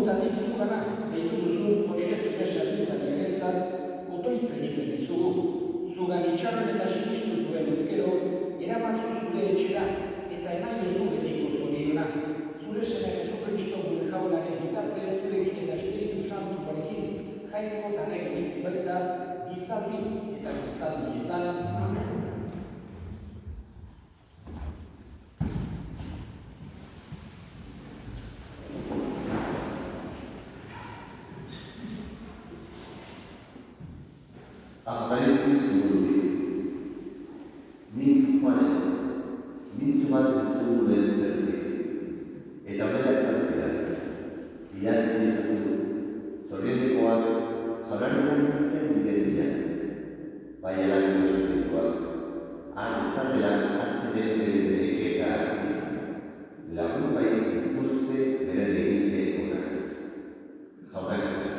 Urrunetatik zugana, deitu duzu Jose zure sarritzailearentzat otoitz egiten dizugu. Zugan itxaron eta sinistu duen ezkero, eramazu zure etxera eta eman jozu betiko zoriona. Zure seme Jesukristo gure jaunaren bitartez zurekin eta Espiritu Santuarekin jainko eta nege bizi baita gizaldi eta gizaldietan. Amen. Aparece segurutik. Nik Juanen, mintzu bat entzun duen zertik. Eta horrela ezartzea, idatzi ezazu, zoriondekoak jaurlaritzan nintzen diren dira. Bai alako espirituak, izatela atzeren bere eta artik, lagun bai izuzte bere egite honak. Jaurlaritzan.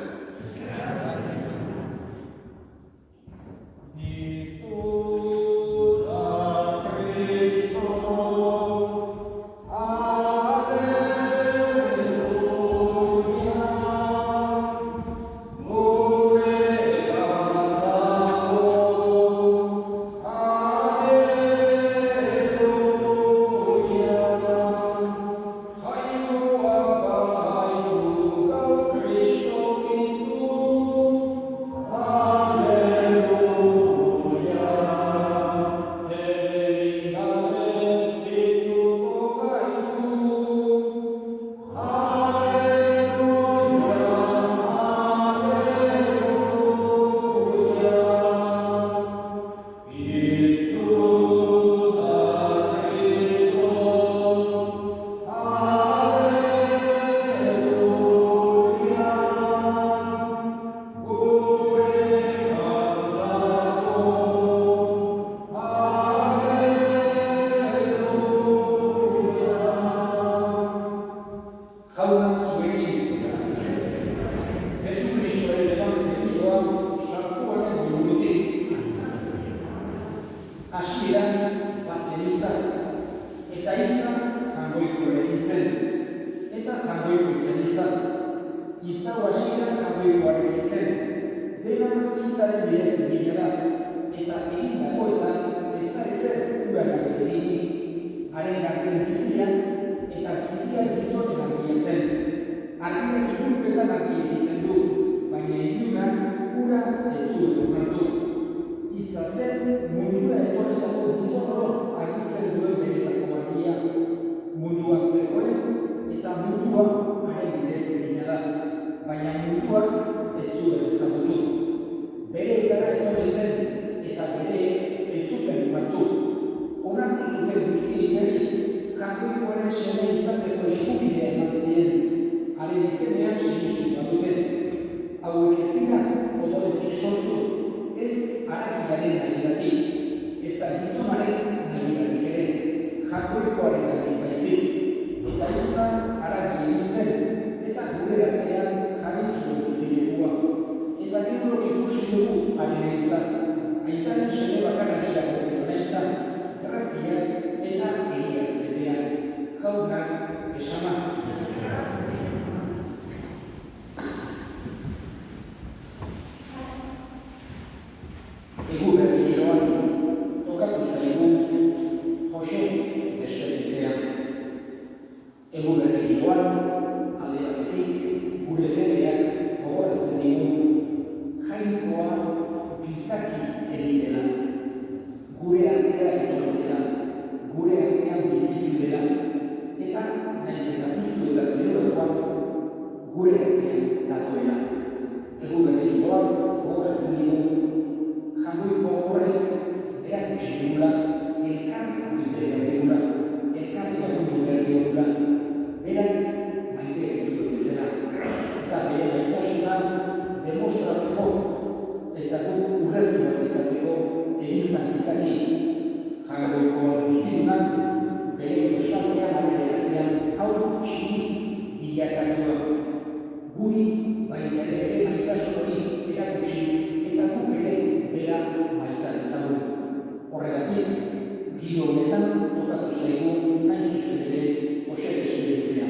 Honetan tokatu zaigu hain zuzen ere Jose Esperientzia.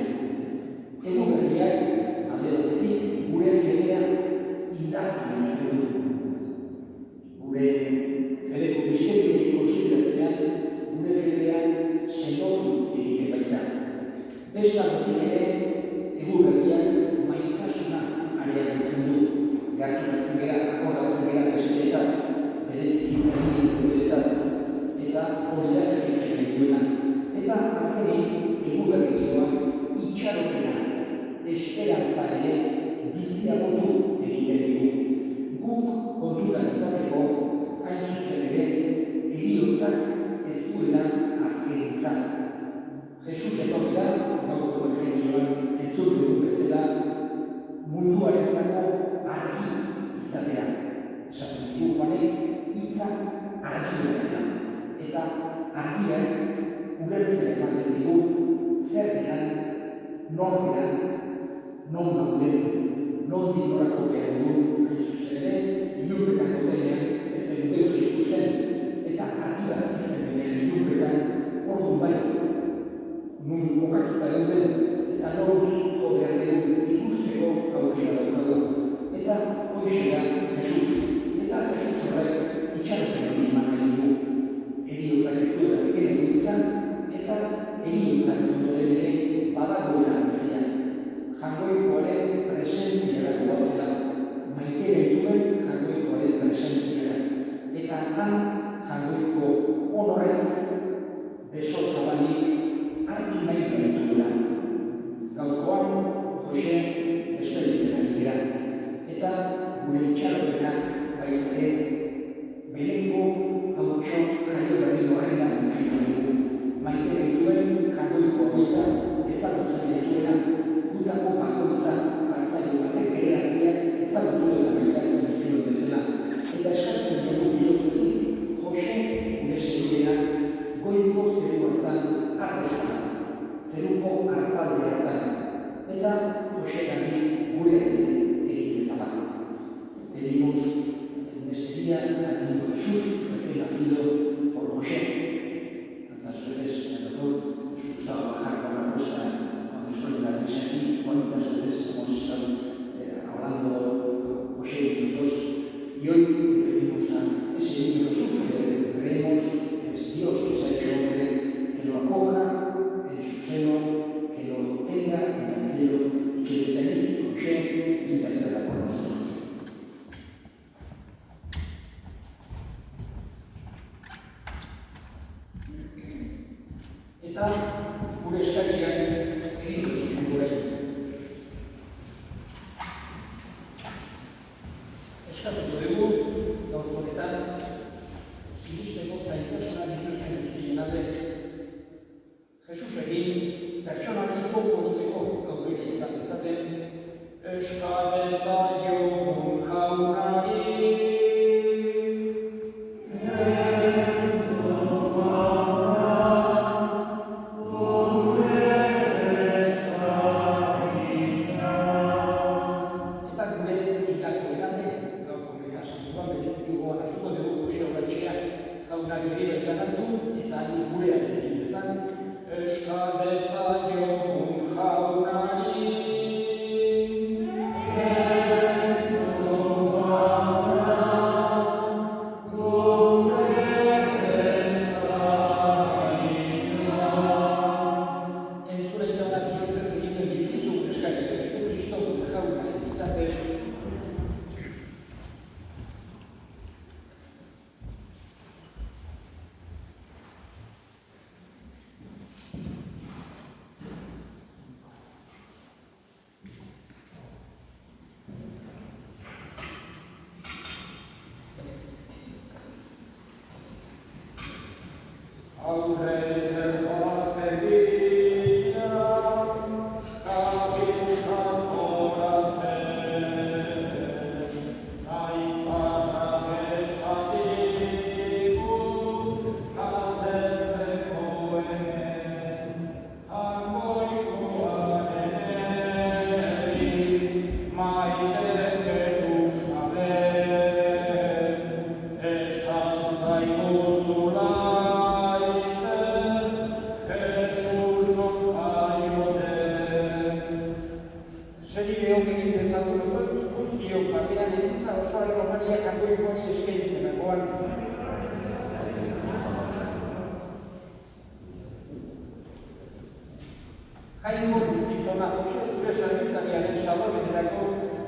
Egun berriak alde agerian dutzen du, gerturatzen gara, akordatzen gara besteetaz, bereziki beretaz, eta hori da Jesusen dituena. Eta azkenik, eguberrikioak itxaropena, esperantza ere biziagotu egiten digu. Guk kontutan izateko, hain zuzen ere, heriotzak ez duela azkenitza. Jesus etorri da, gaurko evangelioan entzun dugun bezala, munduarentzako argi izatea. Esaten dugu Juanek, hitza argia zela. Eta argiak ulertzen ematen digu zer geran, nor geran, non gauden, nondik norako behar dugun, hain zuzen ere, ilunpetan gaudenean ez dugu deus ikusten, eta argia izan denean ilunpetan orduan bai, nun kokatuta gauden, eta noruz jo behar dugu ikusteko aukera daukagu. Eta hoxe da Jesus. Eta Jesus horrek itxarotzen hori eman nahi dugu. Heriotzak ez duela azken egitzen, eta heriotzak ondoren ere badagoela bizia. Jainkoaren presentziara goazela, maite gaituen jainkoaren presentziara. Eta han jainko honorek beso zabalik hartu nahi gaituela. Gaurkoan, Jose despeditzen ari dira. Eta gure itxaropena baita ere belengo hautso jaio berri horrela nahi dugu. Maite gaituen jainko hauetan ezagutzen gaituena, gutako bakoitza jartzaile batek ere argiak ezagutu eta maitatzen dituen bezala. Eta eskatzen dugu bihotzetik, Jose gure segidea goiko zeru hartan hartezan, zeruko hartalde hartan, eta Jose gandik gure egin ezala. Pedimos en este día al niño Jesús, recién nacido por José. Tantas veces el doctor nos gustaba bajar con la nuestra después de la misa aquí, cuántas veces hemos estado hablando con José y los dos, y hoy le pedimos a ese niño Jesús que creemos es Dios que se ha hecho hombre, que lo acoja en su seno, que lo tenga en el cielo y que desde allí José interceda por nosotros. Eta gure eskariak egin dut gure. Eskatuko dugu, gaur honetan, sinisteko zaintasuna dituzten guztien alde. Jesus egin, pertsonakiko egiteko aukera izan dezaten, eskadeza jogun jaunari. Jaunari hori baitan hartu, eta gurean egin dezan, eskadeza jogun jaunari. Entzura itaunak bihotzez egiten bizkizu eskari Jesu Kristo jaunari bitatez. Jainko guztizona Jose zure sarritzariaren salorrenerako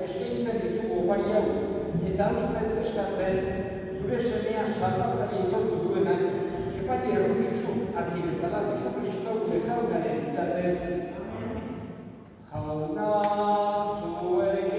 eskaintzen dizugu opari hau, eta ustez eskatzen, zure semea salbatzaile aitortu duenak, epaile errukitsu argi bezala Jesucristo gure jaunaren bitartez. Jauna zuekin.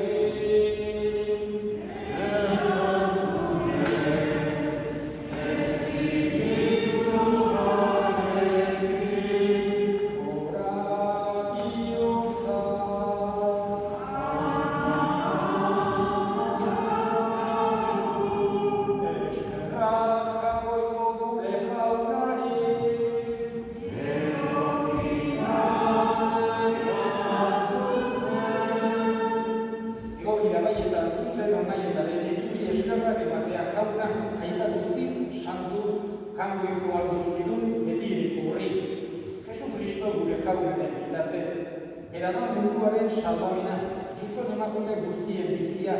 Eradan munduaren salbamena, gizon emakume guztien bizia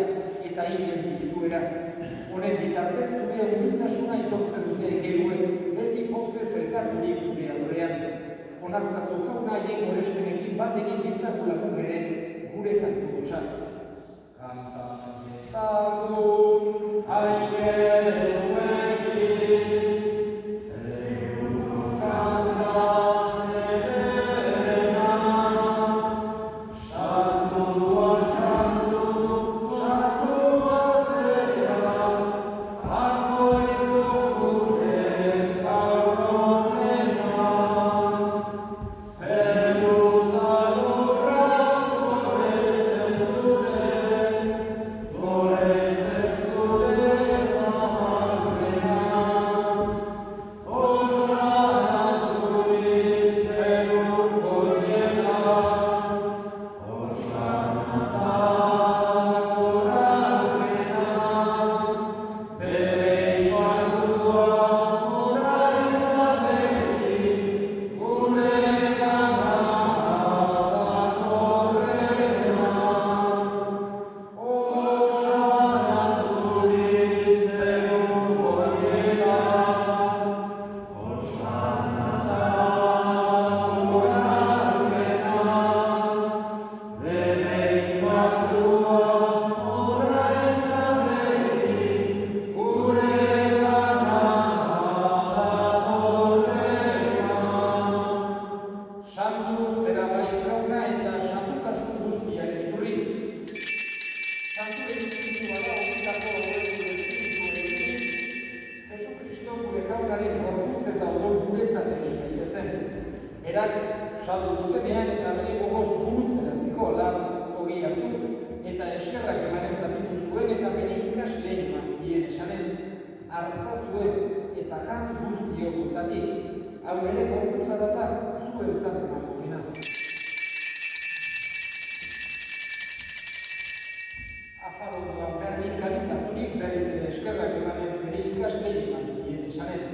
eta hilen bizkuera. Honen bitartez zure hunditasuna aitortzen dute geruek, beti pozez elkarturik zure adorean. Onartzazu jauna haien gorespenekin bat egin ditzagulako ere gure kantu hotsak. Kanta dezagun, aigeruekin, saldu zutenean eta bere gogoz burutzen hasiko lan hogei hartu, eta eskerrak emanez zapitu zuen eta bere ikasleen eman zien esanez, hartza zuen eta jan guztio gutatik, hau ere gorputza data zuen zaten algorina. Afaroduan berdin kalizaturik berriz ere eskerrak emanez bere ikasleen eman zien esanez,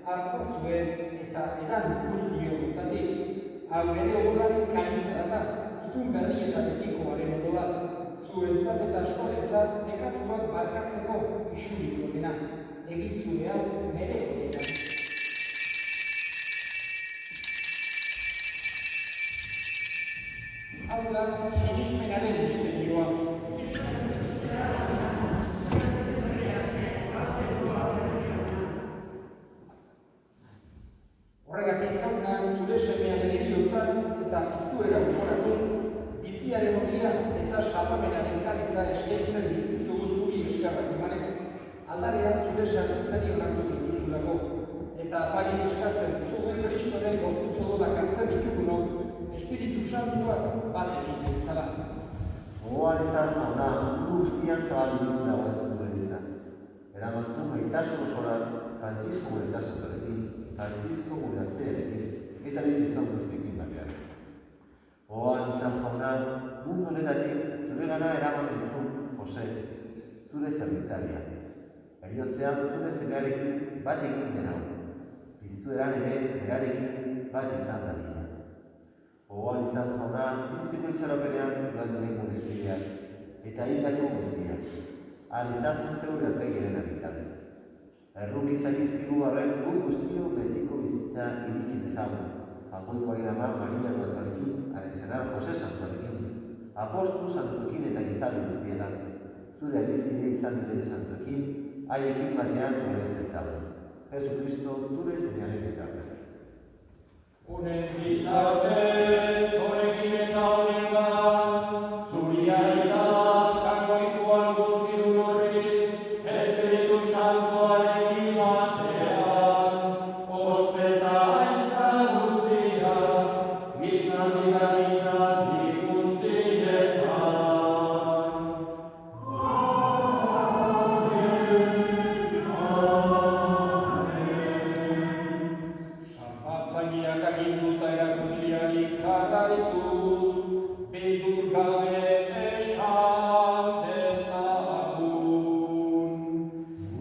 hartza zuen eta edan guztio gutatik, hau ere ogolaren kanizera da, itun berri eta betikoaren odola, zuentzat eta askorentzat nekatuak barkatzeko isuriko dena, egizure hau nere horietan. Hau da, sinismenaren misterioa. Horregatik jauna, zure semearen eriotzan eta piztuera gogoratuz, biziaren ogia eta salvamenaren kariza eskaintzen dizkizugu zuri eskerrak emanez, aldarean zure sartuntzari onartu dituzulako, eta apaiek eskatzen dizugu Kristoren gorputz odola hartzen ditugunok, Espiritu Santuak bat egiten zara. Gogoan izan jauna, guztian zabaldu dagoen zure izan. Eramaztu maitasun osoran, Frantzisko gure itasuntorekin, Frantzisko gure artearekin, eta bizizan guztiekin batean. Gogoan izan jauna, mundu honetatik zure gana eraman duzun, Jose, zure zerbitzaria. Eriotzean zure zemearekin bat egin dena. Piztueran ere berarekin bat izan da dira. Gogoan izan jauna, biztiko itxaropenean duan diren gure eta hitako guztiak. Ahal izan zure erregiren aditan. Erruki zaizkigu arren guk guztio betiko bizitza iritsi dezagun. Jagoikoaren ama Maria Magdalena, haren senar Jose Santuarekin. Apostolu santuekin eta gizarte guztietan, zure aldizkide izan diren santuekin, haiekin batean horrez ezagun. Jesucristo, zure seinale bitartez. Honen bitartez, honekin eta honetan, zuria eta kangoikoan guztirun horri, Espiritu Santuarekin batean, ospeta aintza guztia, gizaldi guztietan. Sanpatzaileak aginduta erakutsiari jarraituz, beldurrik gabe esan dezagun.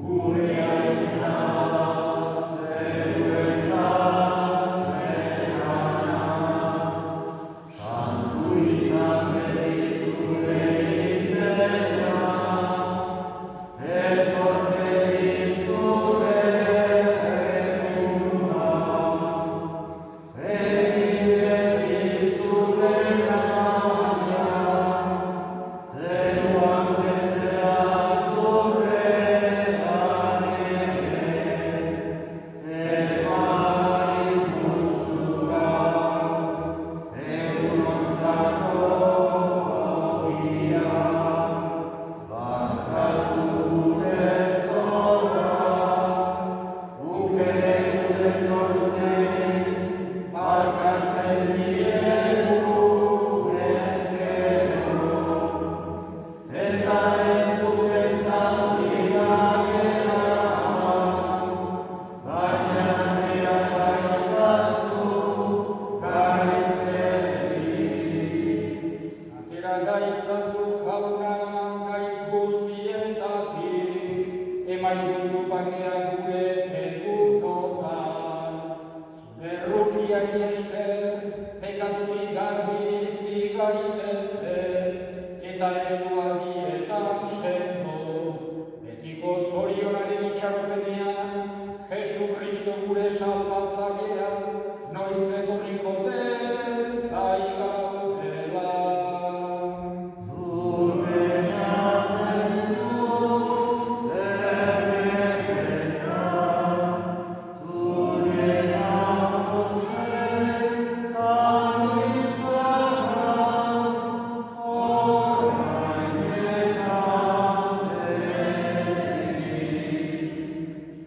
Gure aita, zeruetan zerana, santu izan beti zure izena, etor beti zure eguna, egin beti zure naia, zeruan bezala dorrean eman guztura, egunontako ogia, barkatu gure zorra, guk ere gure zorrei, barkatzen diegu ezkero, eta ez dugetan dira geran, baina atera gaitzazu gaitzetik. Atera gaitzazu jauna gaitz guztietatik, emaiguzu bakea gure egunotan. Zure esker, pekatutik garbi bizi gaitezen, eta estualdietan sendo, betiko zorionaren itxaropenean, Jesucristo gure salbatzailea, noiz etorriko den zaigaudela.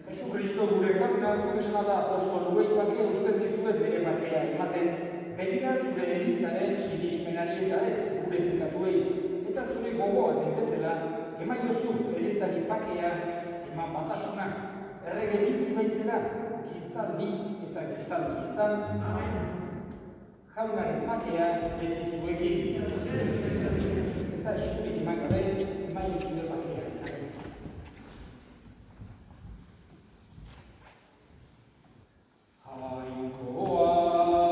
Jesucristo gure jauna zure esana da apostoluei bakea uzten dizuet bere bakea ematen, begira zure elizaren sinismenari eta ez gure pekatuei, eta zure gogoa den bezala, emaiozu elizari bakea eman batasuna, errege bizi baizela, gizaldi eta gizaldietan, jaunaren bakea beti zuekin, eta eskurik eman gabe, emaiozu bakea.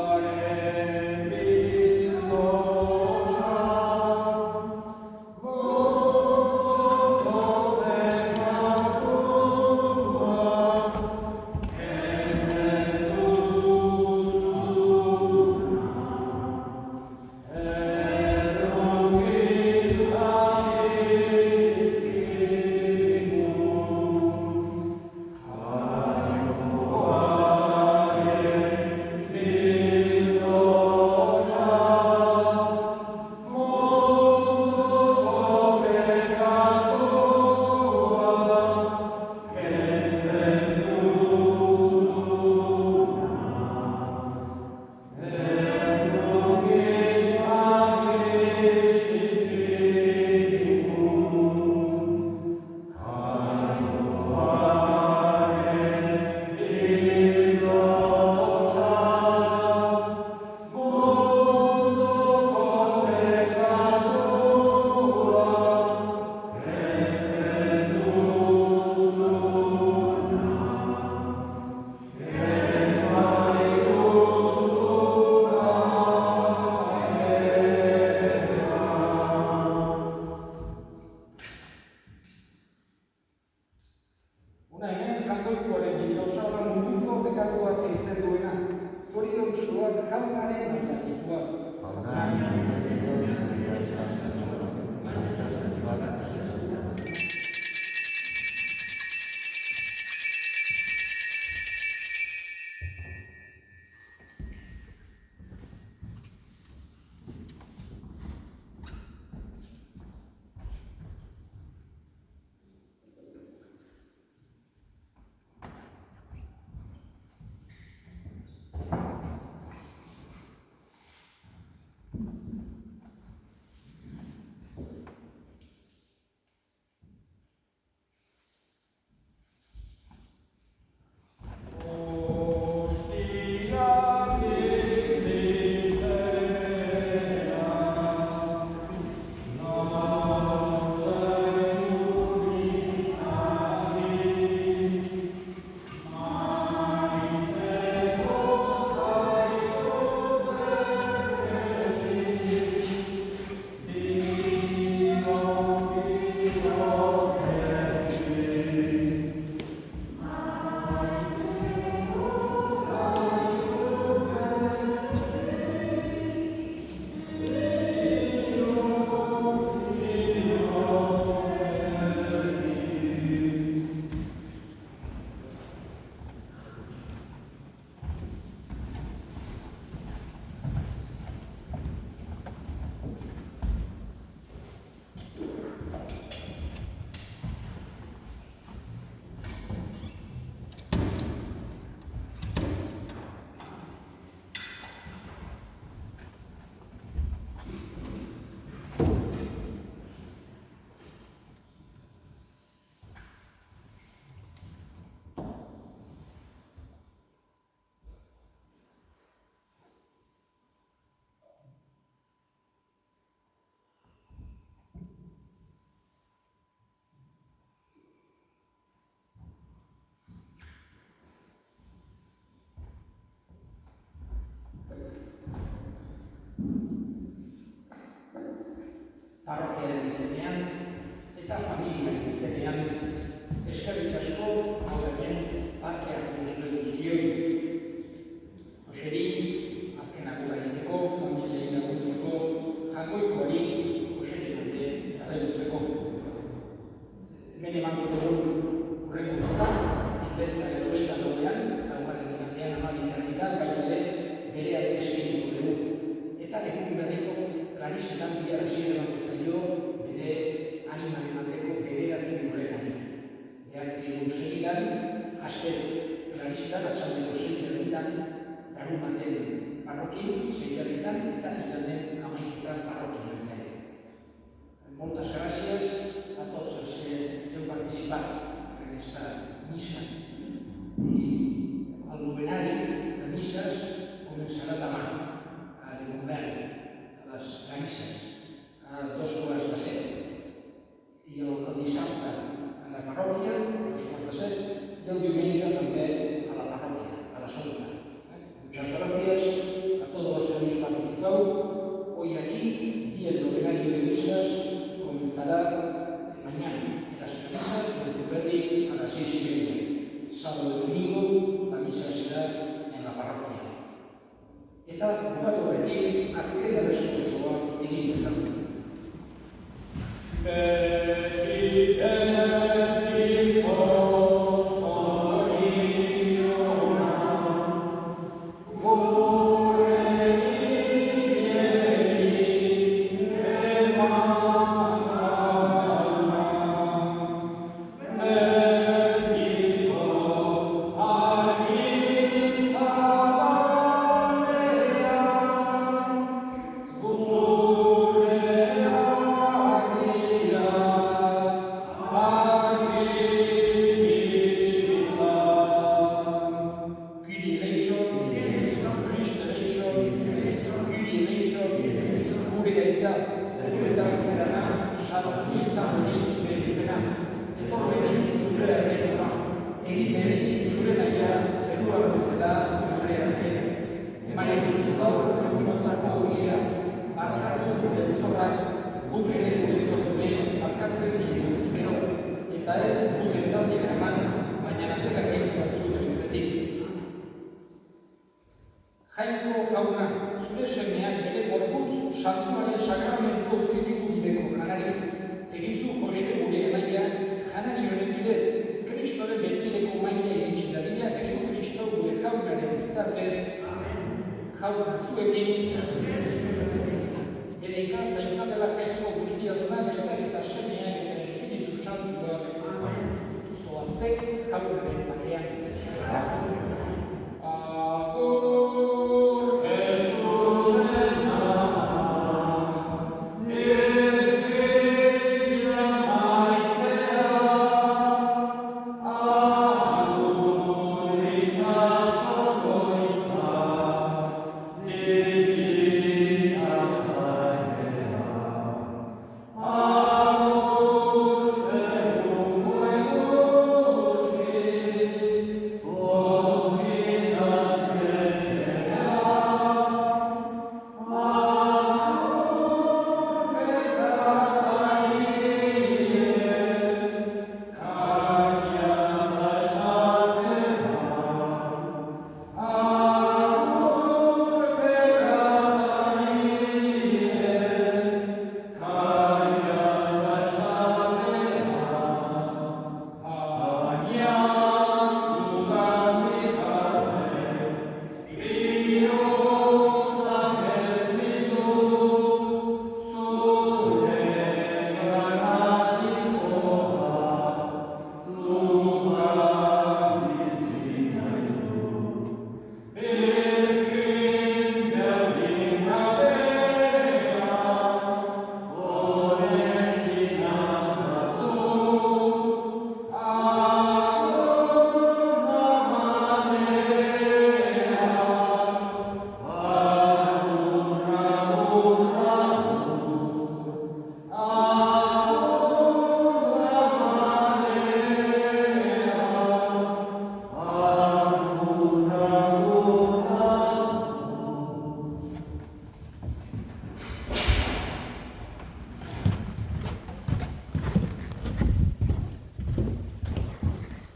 Jainkoaren bildosa, gogoko pekatua, kentzen duzuna, parrokiaren izenean eta familiaren izenean eskerrik asko hau hemen parte hartu duzuen guztioi. Joseri, azken agurra egiteko, familiari laguntzeko, jagoikoari Joseri alde erregutzeko. Hemen emango dugu hurrengo izan, inbeltza edo behitan dobean, laugarren digandean amabiterritan, baita ere bere alde eskeniko dugu. Eta egun berriko klarisetan bihar hasiera emango zaio bere animaren aldeko bederatzi horrenari. Behatzi egun segidan, hastez klarisetan atxaldeko 6 herritan, larunbaten parrokin 6 herritan eta iganden 11 parrokin baita ere. Moltes gràcies a tots els que heu participat en esta missa. I el novenari de misses començarà demà a Llumberg, a les misses, a 2:15. I el dissabte a la parròquia, a 2:15, i el diumenge també a la parròquia, a las 11. Muchas gracias a todos los que habéis participado. Hoy aquí, y el novenario de misas comenzará mañana en las misas de Tuberri a las 6:30. Sábado y domingo la misa será en la parroquia. Eta bukatu horretik, azken erreskursoa egin dezagun. Jainko jauna, zure semeak bere gorputz santuaren sakramentu utzi digu bideko janari. Egizu Jose gure emaia, janari honen bidez, Kristoren betireko maila egitsi dadila Jesu Kristo gure jaunaren bitartez. Jauna zuekin, bere ikazaitza dela jainko guztia dunak eta semeak eta Espiritu Santuak zoaztek jaunaren batean.